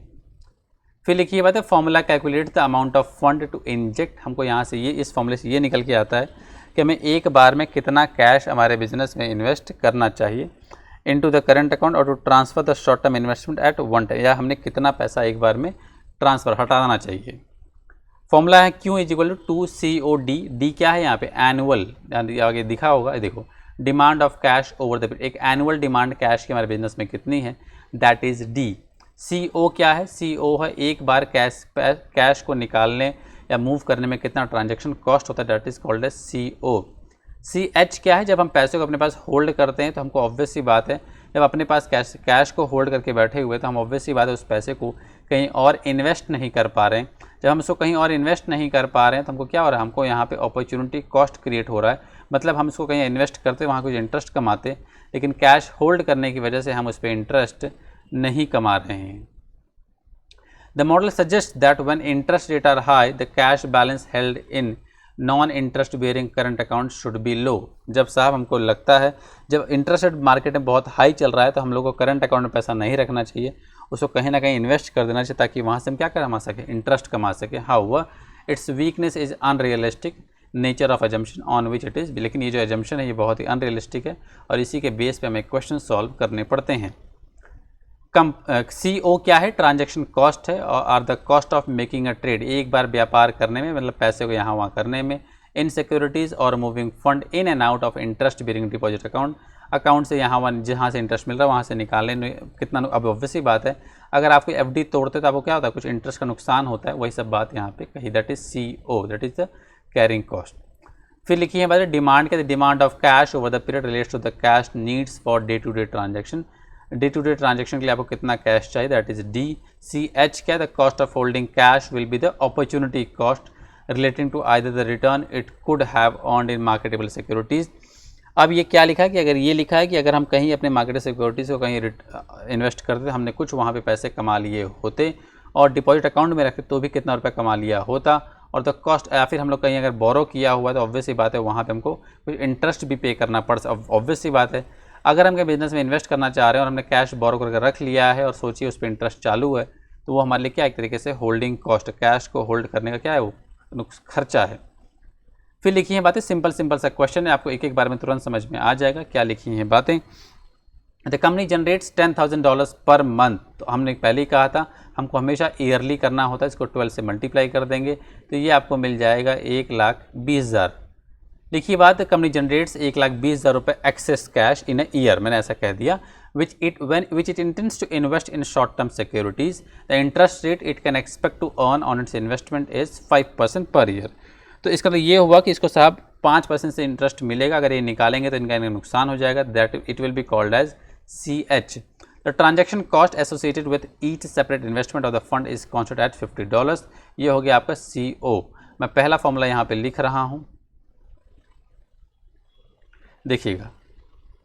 फिर लिखिए बात है formula calculate the amount of fund to inject, हमको यहाँ से ये इस फॉर्मूले से ये निकल के आता है कि हमें एक बार में कितना कैश हमारे बिजनेस में इन्वेस्ट करना चाहिए इनटू द करंट अकाउंट और to transfer the short term investment at one time, या हमने कितना पैसा एक बार में ट्रांसफ़र हटाना चाहिए। फॉर्मूला है Q is equal to 2COD, D क्या है यहाँ पे एनुअल, आगे दिखा होगा, देखो demand of cash over the period, एक एनुअल डिमांड कैश की हमारे बिजनेस में कितनी है, दैट इज़ D। CO क्या है, CO है एक बार कैश को निकालने या मूव करने में कितना ट्रांजैक्शन कॉस्ट होता है, that is called as CO। CH क्या है, जब हम पैसे को अपने पास होल्ड करते हैं तो हमको ऑब्वियस सी बात है जब अपने पास कैश को होल्ड करके बैठे हुए तो हम ऑब्वियस सी बात है उस पैसे को कहीं और इन्वेस्ट नहीं कर पा रहे हैं। जब हम इसको कहीं और इन्वेस्ट नहीं कर पा रहे हैं तो हमको क्या हो रहा है, हमको यहाँ पे अपॉर्चुनिटी कॉस्ट क्रिएट हो रहा है, मतलब हम इसको कहीं इन्वेस्ट करते वहाँ कुछ इंटरेस्ट कमाते, लेकिन कैश होल्ड करने की वजह से हम उस पर इंटरेस्ट नहीं कमा रहे हैं। The model suggest that when interest rate are high the cash balance held in non interest bearing current account should be low. जब साहब हमको लगता है जब इंटरेस्ट रेट मार्केट में बहुत हाई चल रहा है तो हम लोग को करंट अकाउंट में पैसा नहीं रखना चाहिए, उसको कहीं ना कहीं इन्वेस्ट कर देना चाहिए ताकि वहाँ से हम क्या कमा सके, इंटरेस्ट कमा सके। How it's weakness is unrealistic nature of assumption on which it is, लेकिन ये जो एजम्पशन है ये बहुत ही अनरियलिस्टिक है और इसी के बेस पे हमें क्वेश्चन सॉल्व करने पड़ते हैं। CO क्या है, ट्रांजैक्शन कॉस्ट है और are the cost of making a trade, एक बार व्यापार करने में मतलब पैसे को यहाँ वहाँ करने में। इन सिक्योरिटीज़ और moving fund in and out of interest bearing deposit account से यहाँ जहाँ से इंटरेस्ट मिल रहा है वहाँ से निकालने में कितना, अब ऑब्वियस ही बात है अगर आपको FD तोड़ते तो आपको क्या होता है, कुछ इंटरेस्ट का नुकसान होता है, वही सब बात यहाँ पे कही, that is CO, that is the carrying cost. फिर लिखिए बात डिमांड क्या, demand of cash over the period relates to the cash needs for day to day transaction. Day to day transaction के लिए आपको कितना कैश चाहिए, that is D. C H क्या, the cost of holding cash will be the opportunity cost relating to either the return it could have earned in marketable securities. अब ये क्या लिखा है कि अगर ये लिखा है कि अगर हम कहीं अपने मार्केटेबल सिक्योरिटीज़ को कहीं इन्वेस्ट करते तो हमने कुछ वहाँ पे पैसे कमा लिए होते और डिपॉजिट अकाउंट में रखते तो भी कितना रुपया कमा लिया होता, और द कॉस्ट या फिर हम लोग कहीं अगर बोरो किया हुआ है तो ऑब्वियस सी बात है वहाँ पे हमको कुछ इंटरेस्ट भी पे करना पड़, ऑब्वियस सी बात है। अगर हम कहीं बिजनेस में इन्वेस्ट करना चाह रहे हैं और हमने कैश बोरो करके रख लिया है और सोचिए उस पर इंटरेस्ट चालू है तो वो हमारे लिए क्या एक तरीके से होल्डिंग कॉस्ट, कैश को होल्ड करने का क्या है वो खर्चा है। फिर लिखी हैं बातें, सिंपल सा क्वेश्चन है, आपको एक एक बार में तुरंत समझ में आ जाएगा क्या लिखी हैं बातें। The company generates $10,000 per month, तो हमने पहले ही कहा था हमको हमेशा ईयरली करना होता है, इसको 12 से मल्टीप्लाई कर देंगे तो ये आपको मिल जाएगा 1,20,000। लिखिए बात, कंपनी जनरेट्स 1,20,000 रुपये access cash in a year, मैंने ऐसा कह दिया, which it intends to invest in short term securities. The interest rate it can expect to earn on its investment is 5% per year. तो इसका तो ये हुआ कि इसको साहब 5% से इंटरेस्ट मिलेगा, अगर ये निकालेंगे तो इनका नुकसान हो जाएगा, that it will be called as CH. The transaction cost associated with each separate investment of the fund is considered at $50. ये हो गया आपका CO। मैं पहला फॉर्मूला यहाँ पे लिख रहा हूँ, देखिएगा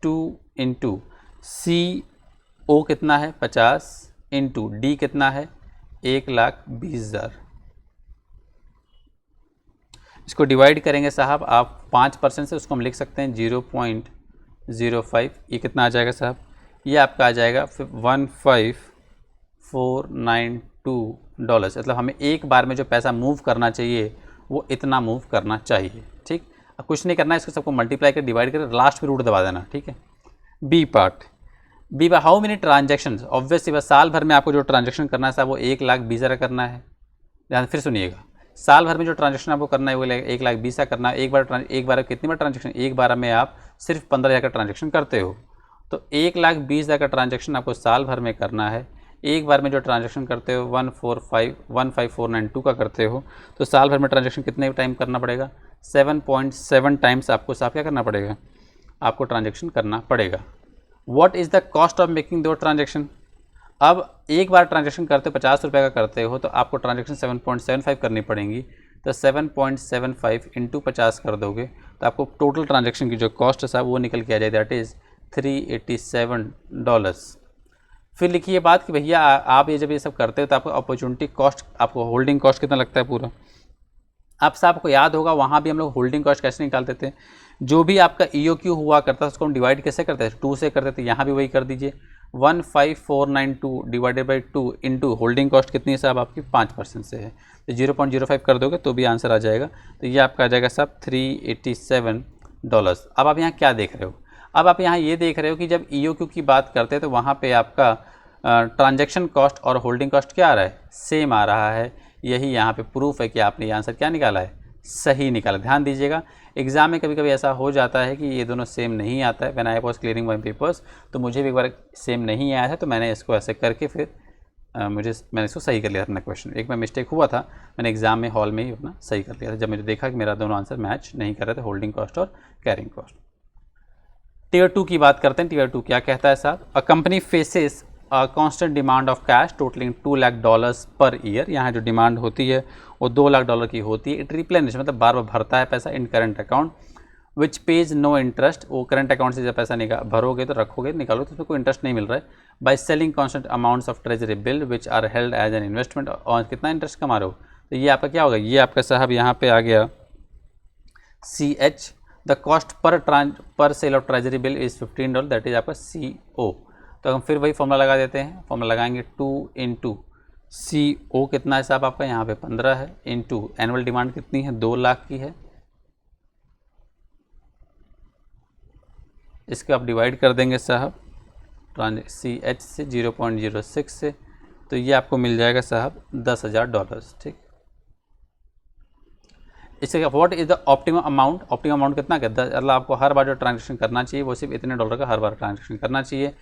2 इंटू CO कितना है 50 इंटू डी कितना है 1,20,000। इसको डिवाइड करेंगे साहब आप 5% से, उसको हम लिख सकते हैं 0.05। ये कितना आ जाएगा साहब, ये आपका आ जाएगा 15,492 मतलब हमें एक बार में जो पैसा मूव करना चाहिए वो इतना मूव करना चाहिए। ठीक, अब कुछ नहीं करना है, इसको सबको मल्टीप्लाई कर डिवाइड कर लास्ट में रूट दबा देना। ठीक है, B part, B by how many transaction, obviously बस साल भर में आपको जो ट्रांजेक्शन करना है साहब वो 1,20,000 करना है। ध्यान फिर सुनिएगा, साल भर में जो ट्रांजेक्शन आपको करना है वो 1,20,000 करना है। एक बार कितनी बार ट्रांजेक्शन, एक बार में आप सिर्फ 15,000 का ट्रांजेक्शन करते हो, तो 1,20,000 का ट्रांजेक्शन आपको साल भर में करना है। एक बार में जो ट्रांजेक्शन करते हो 15492 का करते हो, तो साल भर में ट्रांजेक्शन कितने टाइम करना पड़ेगा, 7.7 टाइम्स आपको साहब क्या करना पड़ेगा, आपको ट्रांजेक्शन करना पड़ेगा। What is the cost of making दो ट्रांजेक्शन, अब एक बार ट्रांजेक्शन करते 50 रुपये का करते हो तो आपको ट्रांजेक्शन 7.75 करनी पड़ेंगी, तो 7.75 इंटू 50 कर दोगे तो आपको टोटल ट्रांजेक्शन की जो कॉस्ट है साहब वो निकल के आ जाए, दैट इज़ $387। फिर लिखिए बात कि भैया आप ये जब ये सब करते हो तो आपको अपॉर्चुनिटी कॉस्ट, आपको होल्डिंग कॉस्ट कितना लगता है पूरा, आप साहब को याद होगा वहाँ भी हम लोग होल्डिंग कॉस्ट कैसे निकालते थे, जो भी आपका EOQ हुआ करता था उसको हम डिवाइड कैसे करते थे, 2 से करते थे। यहाँ भी वही कर दीजिए, 15,492 divided by 2 into holding cost कितनी है साहब आपकी 5% से है, तो 0.05 कर दोगे तो भी आंसर आ जाएगा, तो ये आपका आ जाएगा साहब $387। अब आप यहाँ क्या देख रहे हो, अब आप यहाँ ये देख रहे हो कि जब EOQ की बात करते हैं तो वहाँ पे आपका ट्रांजैक्शन कॉस्ट और होल्डिंग कॉस्ट क्या आ रहा है, सेम आ रहा है। यही यहाँ पे प्रूफ है कि आपने ये आंसर क्या निकाला है, सही निकाला। ध्यान दीजिएगा, एग्जाम में कभी कभी ऐसा हो जाता है कि ये दोनों सेम नहीं आता है। When I was clearing my papers तो मुझे भी एक बार सेम नहीं आया है, तो मैंने इसको ऐसे करके फिर मैंने इसको सही कर लिया था अपना क्वेश्चन। एक बार मिस्टेक हुआ था, मैंने एग्जाम में हॉल में ही अपना सही कर लिया था जब मुझे देखा कि मेरा दोनों आंसर मैच नहीं कर रहे थे, होल्डिंग कॉस्ट और कैरिंग कॉस्ट। टियर 2 की बात करते हैं। टियर 2 क्या कहता है साहब, a company faces constant demand of cash totalling $2,00,000 per year. यहाँ जो डिमांड होती है वो $2,00,000 की होती है। इट रिप्लेनिश मतलब बार बार भरता है पैसा in current account which pays no interest, वो करंट अकाउंट से जब पैसा भरोगे तो रखोगे निकालोगे तो उसमें कोई इंटरेस्ट नहीं मिल रहा है। By selling constant amounts of treasury bill which are held as an investment, और कितना इंटरेस्ट कमा रहे हो, तो ये आपका क्या होगा, ये आपका साहब यहाँ पे आ गया CH। The cost per sale of treasury bill is $15, that is आपका CO। तो हम फिर वही फॉर्मूला लगा देते हैं, फॉर्मूला लगाएंगे 2 इंटू CO कितना है साहब आपका यहाँ पे 15 है, इंटू एनुअल डिमांड कितनी है 2 लाख की है, इसको आप डिवाइड कर देंगे साहब CH से 0.06 से, तो ये आपको मिल जाएगा साहब $10,000। ठीक, इससे what is the optimum amount, optimum amount कितना क्या, मतलब आपको हर बार जो ट्रांजेक्शन करना चाहिए वो सिर्फ इतने $, का हर बार ट्रांजेक्शन करना चाहिए।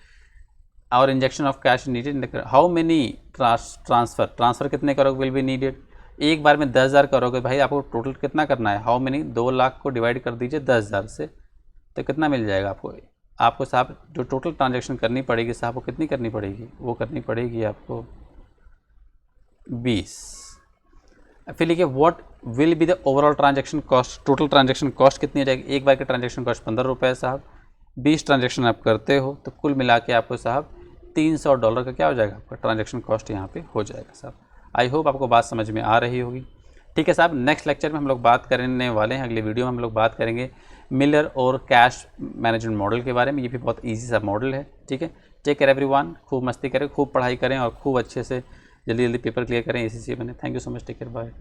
और injection of cash needed, how many transfer कितने करोगे विल बी नीडेड, एक बार में 10,000 करोगे भाई, आपको टोटल कितना करना है, हाउ मेनी, 2 लाख को डिवाइड कर दीजिए 10,000 से, तो कितना मिल जाएगा आपको साहब जो टोटल ट्रांजैक्शन करनी पड़ेगी साहब, वो कितनी करनी पड़ेगी, वो करनी पड़ेगी आपको 20। फिर लिखिए what will be the overall transaction cost, total transaction cost कितनी हो जाएगी, एक बार की ट्रांजैक्शन कॉस्ट 15 रुपये साहब, 20 ट्रांजैक्शन आप करते हो तो कुल मिला के आपको साहब $300 का क्या हो जाएगा, आपका ट्रांजैक्शन कॉस्ट यहाँ पे हो जाएगा साहब। आई होप आपको बात समझ में आ रही होगी। ठीक है साहब, नेक्स्ट लेक्चर में हम लोग बात करने वाले हैं, अगले वीडियो में हम लोग बात करेंगे मिलर और कैश मैनेजमेंट मॉडल के बारे में। ये भी बहुत ईजी सा मॉडल है। ठीक है, टेक केयर एवरीवन, खूब मस्ती करें, खूब पढ़ाई करें और खूब अच्छे से जल्दी जल्दी पेपर क्लियर करें, इसी से बने। Thank you so much, take care, bye.